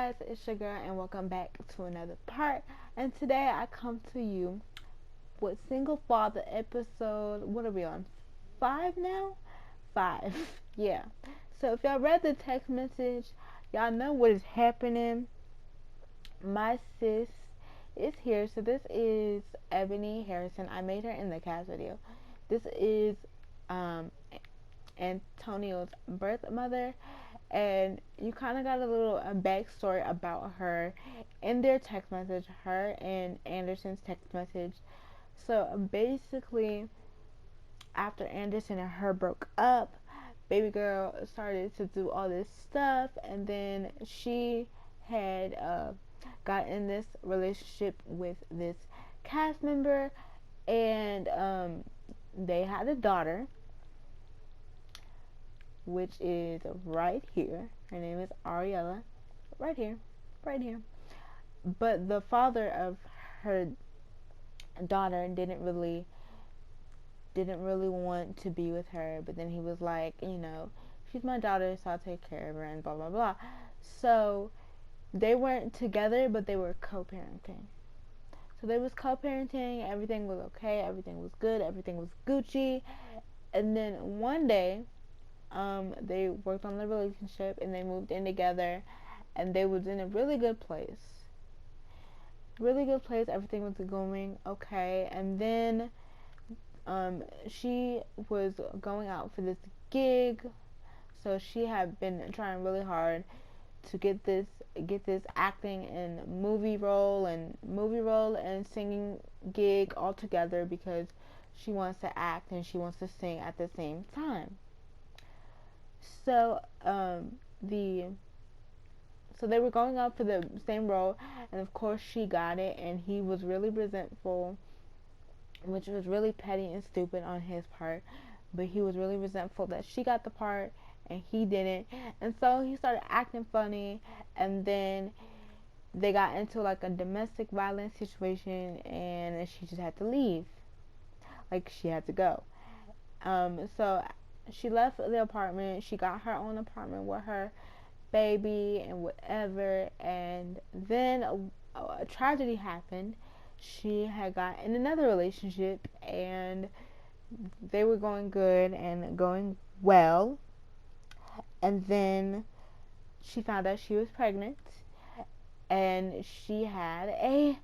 guys, it's your girl, and welcome back to another part. And today I come to you with Single Father episode. What are we on? 5 now? 5. Yeah. So if y'all read the text message, y'all know what is happening. My sis is here. So this is Ebony Harrison. I made her in the cast video. This is um, Antonio's birth mother, and you kind of got a little backstory about her in their text message, her and Anderson's text message. So basically, after Anderson and her broke up, baby girl started to do all this stuff, and then she had got in this relationship with this cast member, and they had a daughter, which is right here. Her name is Ariella. Right here. Right here. But the father of her daughter didn't really want to be with her, but then he was like, she's my daughter, so I'll take care of her, and blah blah blah. So they weren't together, but they were co-parenting. So they was co-parenting, everything was okay, everything was good, everything was Gucci. And then one day, they worked on the relationship and they moved in together, and they was in a really good place. Everything was going okay. And then she was going out for this gig, so she had been trying really hard to get this acting and movie role and singing gig all together, because she wants to act and she wants to sing at the same time. So so they were going out for the same role, and of course she got it, and he was really resentful, which was really petty and stupid on his part. But he was really resentful that she got the part and he didn't, and so he started acting funny. And then they got into like a domestic violence situation, and she just had to leave. Like, she had to go. So she left the apartment. She got her own apartment with her baby and whatever. And then a tragedy happened. She had got in another relationship, and they were going good and going well. And then she found out she was pregnant, and she had a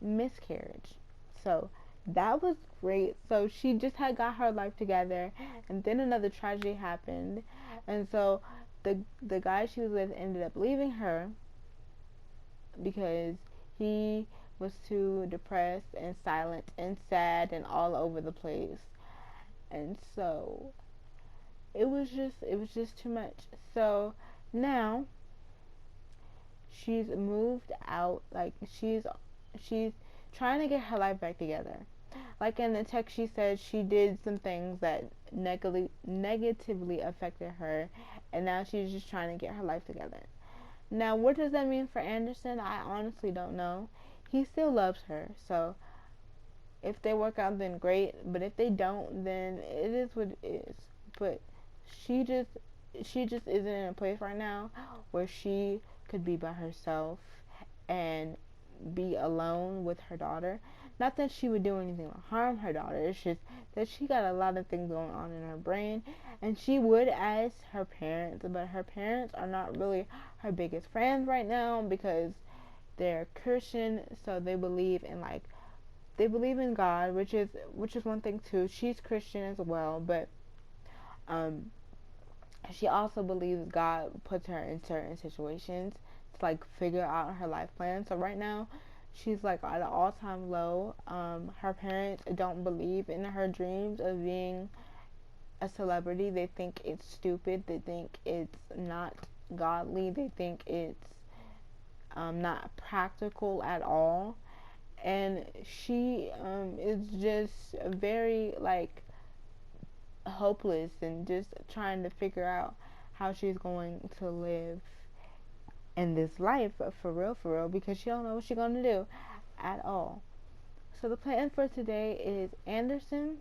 miscarriage. So that was great. So she just had got her life together, and then another tragedy happened, and so the guy she was with ended up leaving her because he was too depressed and silent and sad and all over the place. And so it was just too much. So now she's moved out. Like, she's trying to get her life back together. Like in the text, she said she did some things that negatively affected her, and now she's just trying to get her life together. Now, what does that mean for Anderson? I honestly don't know. He still loves her, so if they work out, then great. But if they don't, then it is what it is. But she just isn't in a place right now where she could be by herself and be alone with her daughter. Not that she would do anything to harm her daughter. It's just that she got a lot of things going on in her brain, and she would ask her parents, but her parents are not really her biggest friends right now, because they're Christian, so they believe in God, which is one thing too. She's Christian as well, but she also believes God puts her in certain situations to like figure out her life plan. So right now, she's like at an all-time low. Her parents don't believe in her dreams of being a celebrity. They think it's stupid. They think it's not godly. They think it's not practical at all. And she is just very like hopeless and just trying to figure out how she's going to live in this life for real, because she don't know what she's going to do at all. So the plan for today is Anderson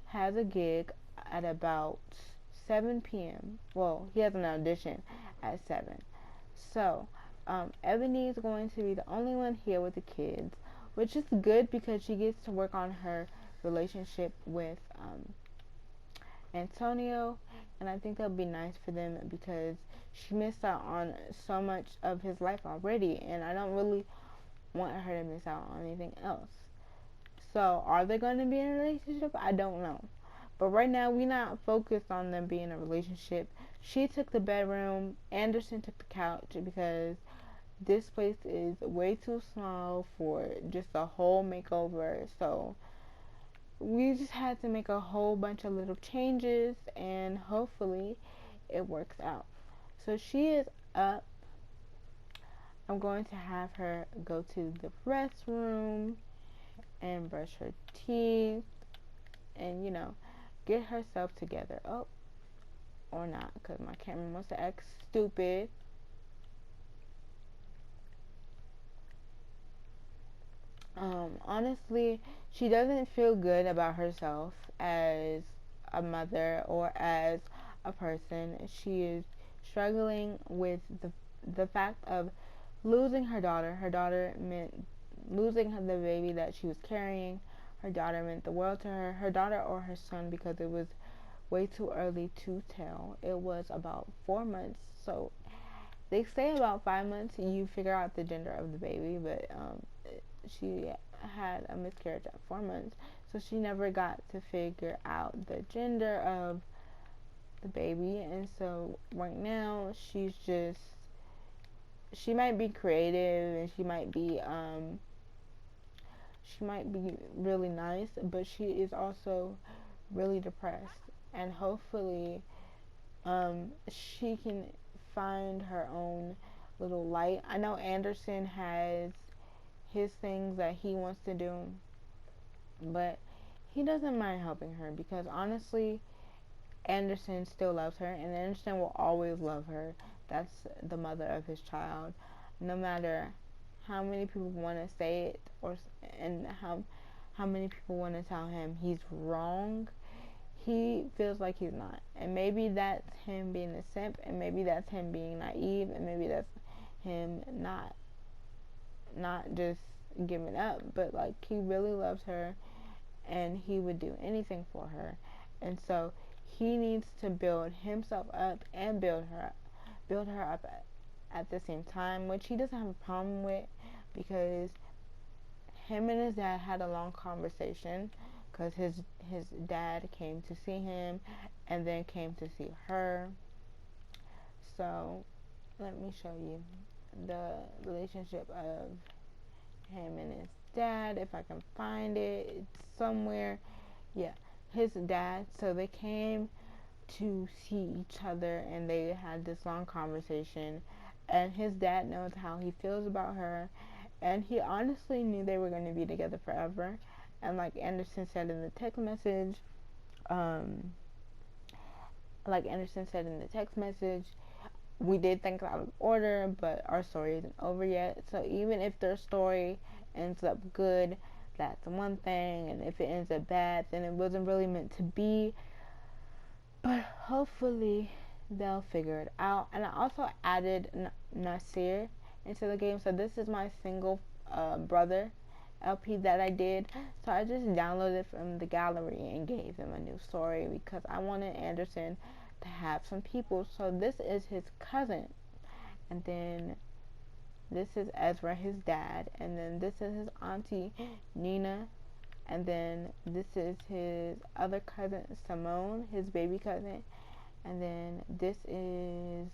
has a gig at about 7 p.m. Well, he has an audition at 7. So Ebony is going to be the only one here with the kids, which is good because she gets to work on her relationship with Antonio, and I think that'll be nice for them because she missed out on so much of his life already, and I don't really want her to miss out on anything else. So, are they going to be in a relationship? I don't know. But right now, we're not focused on them being in a relationship. She took the bedroom, Anderson took the couch because this place is way too small for just a whole makeover. So, we just had to make a whole bunch of little changes and hopefully it works out. So, she is up. I'm going to have her go to the restroom and brush her teeth and, get herself together. Oh, or not, because my camera wants to act stupid. Honestly, she doesn't feel good about herself as a mother or as a person. She is struggling with the fact of losing her daughter. Her daughter meant losing the baby that she was carrying. Her daughter meant the world to her. Her daughter or her son, because it was way too early to tell. It was about 4 months. So they say about 5 months you figure out the gender of the baby, but she had a miscarriage at 4 months, so she never got to figure out the gender of the baby. And so right now she might be creative and she might be really nice, but she is also really depressed, and hopefully she can find her own little light. I know Anderson has his things that he wants to do, but he doesn't mind helping her because honestly, Anderson still loves her, and Anderson will always love her. That's the mother of his child. No matter how many people want to say it, and how many people want to tell him he's wrong, he feels like he's not. And maybe that's him being a simp, and maybe that's him being naive, and maybe that's him not just giving up, but like he really loves her and he would do anything for her. And so he needs to build himself up and build her up at the same time, which he doesn't have a problem with because him and his dad had a long conversation because his dad came to see him and then came to see her. So let me show you the relationship of him and his dad, if I can find it. It's somewhere. Yeah, his dad. So they came to see each other and they had this long conversation, and his dad knows how he feels about her, and he honestly knew they were going to be together forever. And like Anderson said in the text message, we did things out of order, but our story isn't over yet. So even if their story ends up good, that's one thing, and if it ends up bad, then it wasn't really meant to be. But hopefully they'll figure it out. And I also added Nasir into the game. So this is my single brother LP that I did. So I just downloaded from the gallery and gave him a new story because I wanted Anderson to have some people. So this is his cousin, and then this is Ezra, his dad, and then this is his auntie Nina, and then this is his other cousin Simone, his baby cousin, and then this is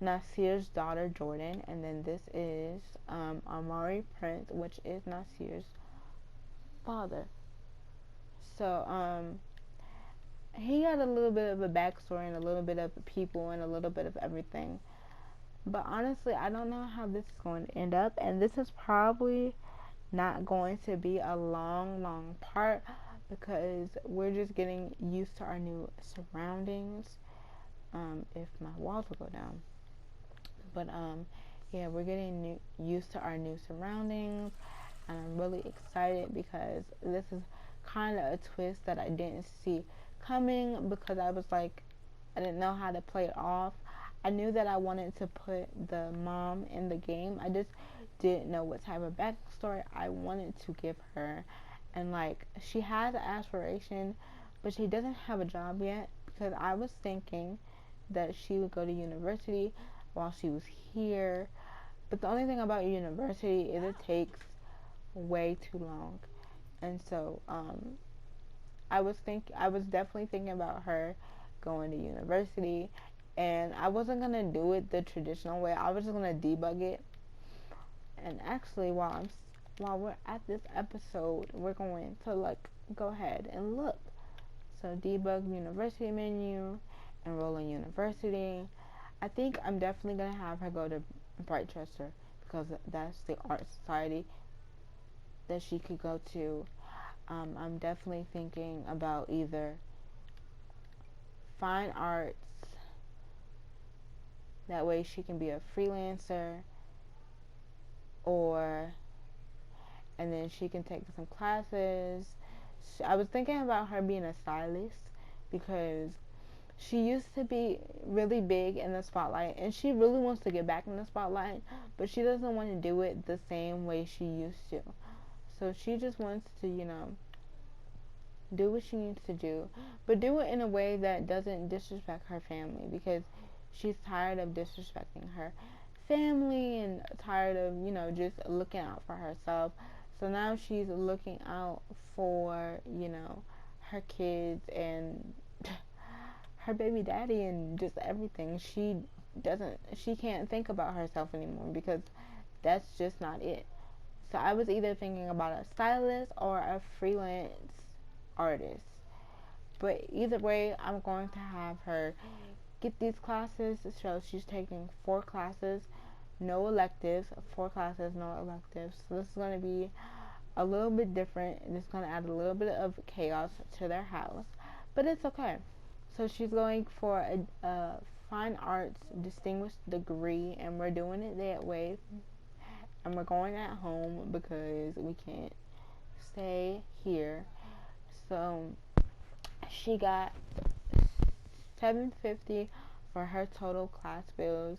Nasir's daughter Jordan, and then this is Amari Prince, which is Nasir's father. So he got a little bit of a backstory and a little bit of people and a little bit of everything. But honestly, I don't know how this is going to end up, and this is probably not going to be a long part because we're just getting used to our new surroundings. If my walls will go down. But yeah, we're getting used to our new surroundings, and I'm really excited because this is kind of a twist that I didn't see coming because I was like, I didn't know how to play it off. I knew that I wanted to put the mom in the game. I just didn't know what type of backstory I wanted to give her. And like, she has an aspiration, but she doesn't have a job yet, because I was thinking that she would go to university while she was here. But the only thing about university is it takes way too long. And so I was definitely thinking about her going to university, and I wasn't gonna do it the traditional way. I was just gonna debug it. And actually, while we're at this episode, we're going to like go ahead and look. So debug university menu, enroll in university. I think I'm definitely gonna have her go to Brightchester, because that's the art society that she could go to. I'm definitely thinking about either fine arts, that way she can be a freelancer, or and then she can take some classes. I was thinking about her being a stylist, because she used to be really big in the spotlight, and she really wants to get back in the spotlight, but she doesn't want to do it the same way she used to. So she just wants to, do what she needs to do, but do it in a way that doesn't disrespect her family, because she's tired of disrespecting her family and tired of, just looking out for herself. So now she's looking out for, her kids and her baby daddy and just everything. She can't think about herself anymore, because that's just not it. So I was either thinking about a stylist or a freelance artist. But either way, I'm going to have her get these classes. So she's taking 4 classes, no electives. 4 classes, no electives. So this is going to be a little bit different, and it's going to add a little bit of chaos to their house. But it's okay. So she's going for a fine arts distinguished degree, and we're doing it that way. And we're going at home because we can't stay here. So she got $750 for her total class bills.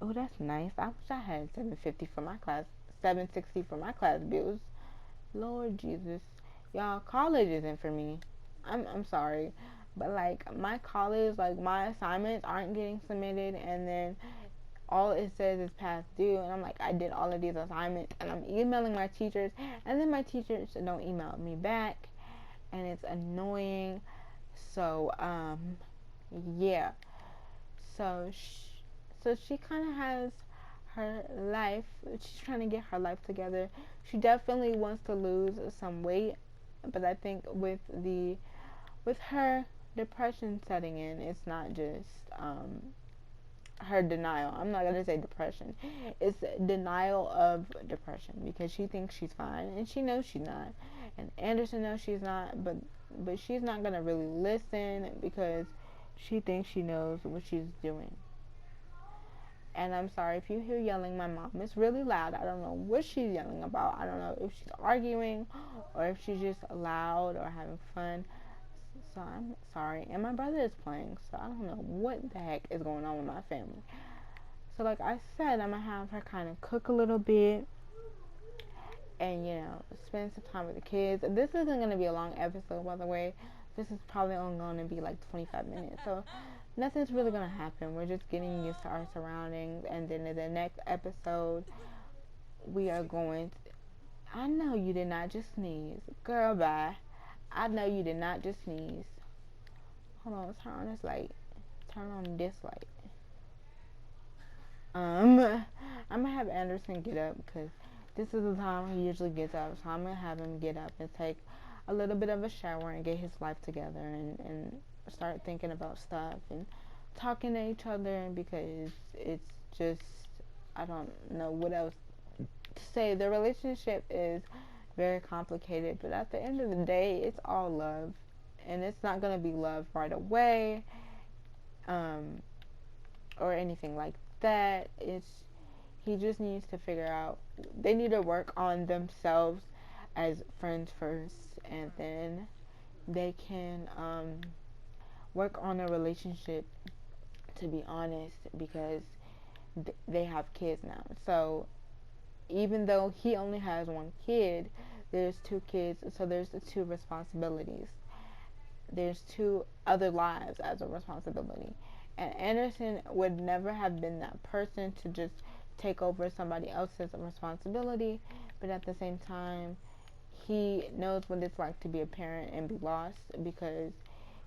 Oh, that's nice. I wish I had $750 for my class, $760 for my class bills. Lord Jesus, y'all, college isn't for me. I'm sorry, but like my college, like my assignments aren't getting submitted, and then all it says is past due, and I'm like, I did all of these assignments, and I'm emailing my teachers, and then my teachers don't email me back, and it's annoying. So yeah. So she kind of has her life. She's trying to get her life together. She definitely wants to lose some weight, but I think with her depression setting in, it's not just her denial. I'm not gonna say depression. It's denial of depression, because she thinks she's fine and she knows she's not, and Anderson knows she's not, but she's not gonna really listen, because she thinks she knows what she's doing. And I'm sorry if you hear yelling. My mom is really loud. I don't know what she's yelling about. I don't know if she's arguing or if she's just loud or having fun. So I'm sorry. And my brother is playing, so I don't know what the heck is going on with my family. So like I said, I'm going to have her kind of cook a little bit and, spend some time with the kids. This isn't going to be a long episode, by the way. This is probably only going to be like 25 minutes. So nothing's really going to happen. We're just getting used to our surroundings. And then in the next episode, we are going to... I know you did not just sneeze. Girl, bye. I know you did not just sneeze. Hold on, turn on this light. Turn on this light. I'm gonna have Anderson get up, because this is the time he usually gets up. So I'm gonna have him get up and take a little bit of a shower and get his life together, and start thinking about stuff and talking to each other, because it's just, I don't know what else to say. The relationship is very complicated, but at the end of the day, it's all love, and it's not going to be love right away, or anything like that. He just needs to figure out, they need to work on themselves as friends first, and then they can work on a relationship to be honest, because they have kids now. So even though he only has one kid, there's two kids, so there's the two responsibilities. There's two other lives as a responsibility. And Anderson would never have been that person to just take over somebody else's responsibility, but at the same time, he knows what it's like to be a parent and be lost, because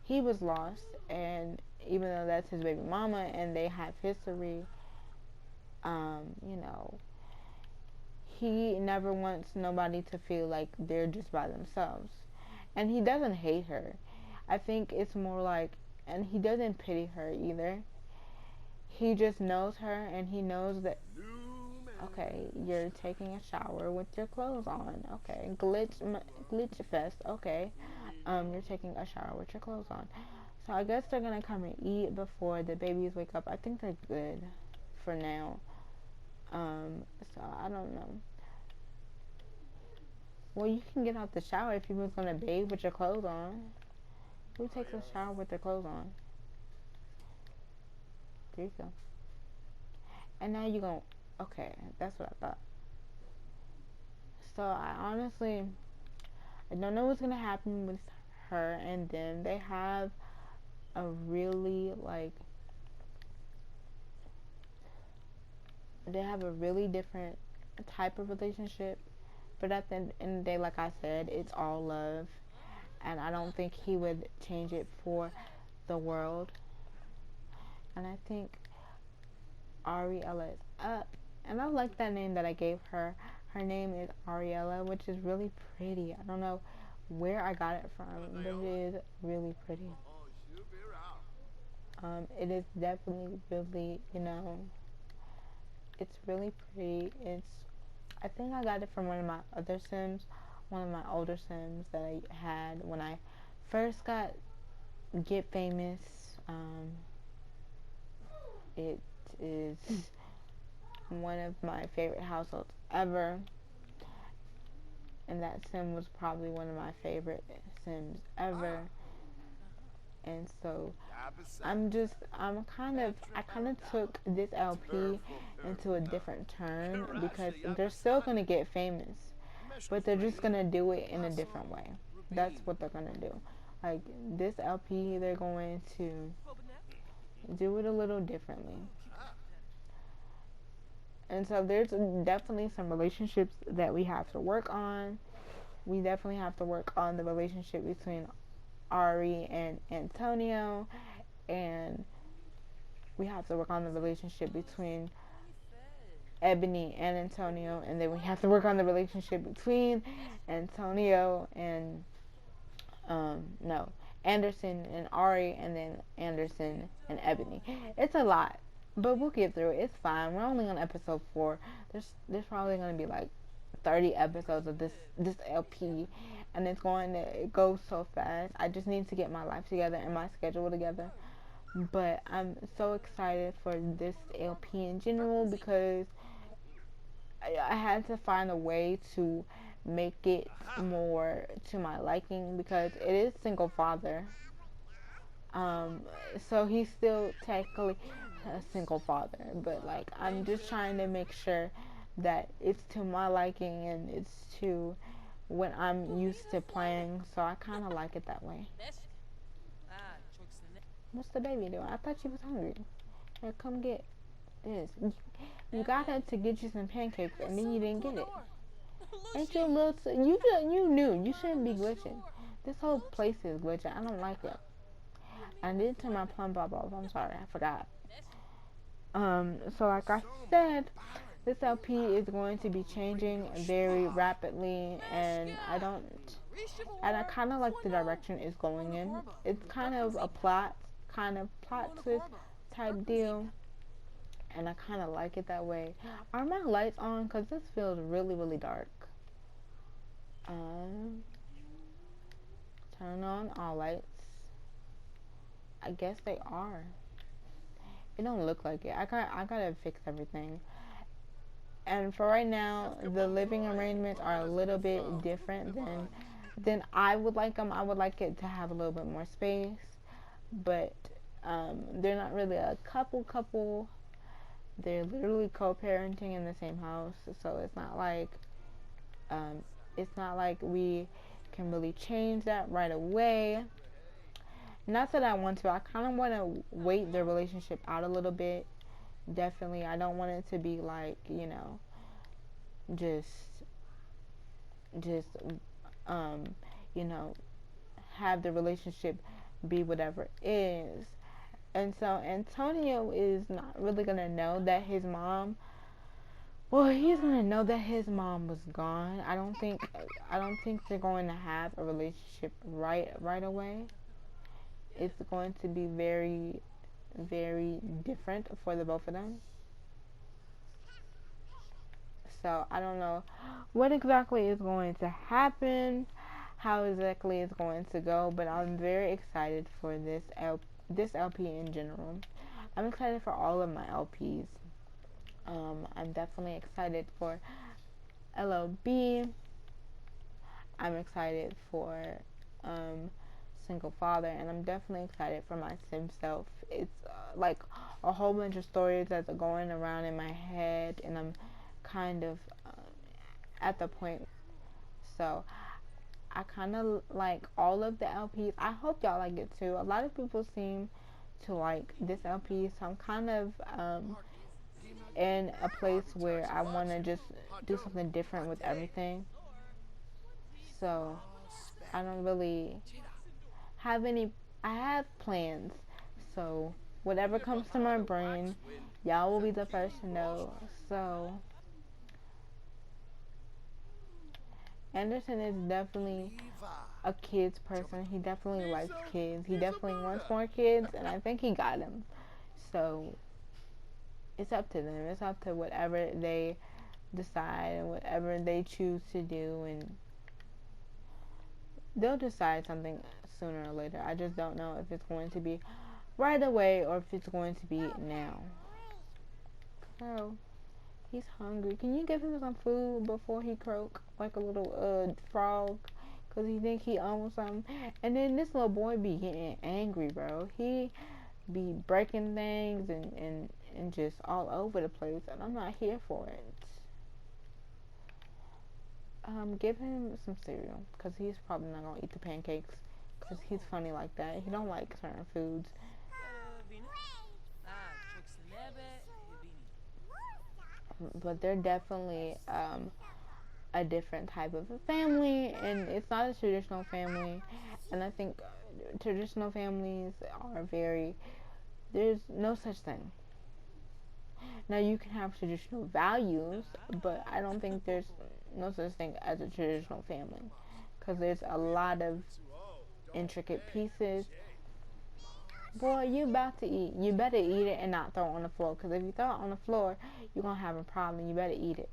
he was lost, and even though that's his baby mama and they have history, you know, he never wants nobody to feel like they're just by themselves. And he doesn't hate her. I think it's more like, and he doesn't pity her either. He just knows her, and he knows that, okay, you're taking a shower with your clothes on. Okay, glitch fest. Okay, you're taking a shower with your clothes on. So I guess they're gonna come and eat before the babies wake up. I think they're good for now. So I don't know. Well, you can get out the shower if you was gonna bathe with your clothes on. Who takes a shower with their clothes on? There you go. And now you gonna, okay, that's what I thought. So I don't know what's gonna happen with her and them. They have a really different type of relationship. But at the end of the day, like I said, it's all love. And I don't think he would change it for the world. And I think Ariella is up. And I like that name that I gave her. Her name is Ariella, which is really pretty. I don't know where I got it from, but it is really pretty. It is definitely really, it's really pretty. I think I got it from one of my other Sims, one of my older Sims that I had when I first got Get Famous. It is one of my favorite households ever, and that Sim was probably one of my favorite Sims ever. And so I kind of took this LP into a different turn, because they're still gonna get famous, but they're just gonna do it in a different way. That's what they're gonna do. Like this LP, they're going to do it a little differently. And so there's definitely some relationships that we have to work on. We definitely have to work on the relationship between Ari and Antonio, and we have to work on the relationship between Ebony and Antonio, and then we have to work on the relationship between Antonio and Anderson and Ari, and then Anderson and Ebony. It's a lot, but we'll get through it. It's fine. We're only on episode 4. There's probably gonna be like 30 episodes of this LP, and it's going to go so fast. I just need to get my life together and my schedule together. But I'm so excited for this LP in general, because I had to find a way to make it more to my liking, because it is single father. So he's still technically a single father, but like I'm just trying to make sure that it's to my liking and it's to what I'm used to playing, so I kind of like it that way. What's the baby doing? I thought she was hungry. Here, come get this. You got her to get you some pancakes, and then you didn't get it. Ain't your little... You knew. You shouldn't be glitching. This whole place is glitching. I don't like it. I did turn my plum bob off. I'm sorry. I forgot. So like I said, this LP is going to be changing very rapidly, and I kind of like the direction it's going in. It's kind of a plot twist type deal, and I kind of like it that way. Are my lights on? Because this feels really, really dark. Turn on all lights. I guess they are. It don't look like it. I gotta fix everything. And for right now, the living arrangements are a little bit different than I would like them. I would like it to have a little bit more space, but They're not really a couple. They're literally co-parenting in the same house, so um, it's not like we can really change that right away. Not that I want to. I kind of want to wait the relationship out a little bit. Definitely, I don't want it to be like, just, just, um, you know, have the relationship be whatever it is. And so Antonio is not really gonna know that his mom. Well, he's gonna know that his mom was gone. I don't think they're going to have a relationship right away. It's going to be very, very different for the both of them. So I don't know what exactly is going to happen, how exactly it's going to go, but I'm very excited for this LP in general. I'm excited for all of my LPs. I'm definitely excited for LLB. I'm excited for Single Father, and I'm definitely excited for my Sim Self. It's like a whole bunch of stories that's going around in my head, and I'm kind of at the point. So I kind of like all of the LPs. I hope y'all like it too. A lot of people seem to like this LP, so I'm kind of in a place where I want to just do something different with everything. So I don't really have any. I have plans. So whatever comes to my brain, y'all will be the first to know. So Anderson is definitely a kids person. He definitely likes kids. He definitely wants more kids, and I think he got them. So it's up to them. It's up to whatever they decide and whatever they choose to do, and they'll decide something sooner or later. I just don't know if it's going to be right away or if it's going to be now. So he's hungry. Can you give him some food before he croak like a little frog? Cause he think he owns something. And then this little boy be getting angry, bro. He be breaking things and just all over the place, and I'm not here for it. Give him some cereal, cause he's probably not gonna eat the pancakes, cause he's funny like that. He don't like certain foods. But they're definitely a different type of a family, and it's not a traditional family. And I think traditional families are very. There's no such thing. Now you can have traditional values, but I don't think there's no such thing as a traditional family, because there's a lot of intricate pieces. Boy, you about to eat. You better eat it and not throw it on the floor, because if you throw it on the floor, you're going to have a problem. You better eat it.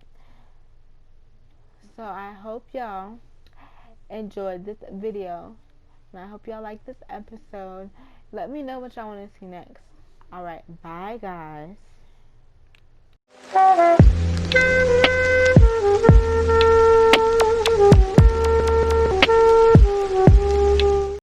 So I hope y'all enjoyed this video, and I hope y'all like this episode. Let me know what y'all want to see next. Alright, bye guys.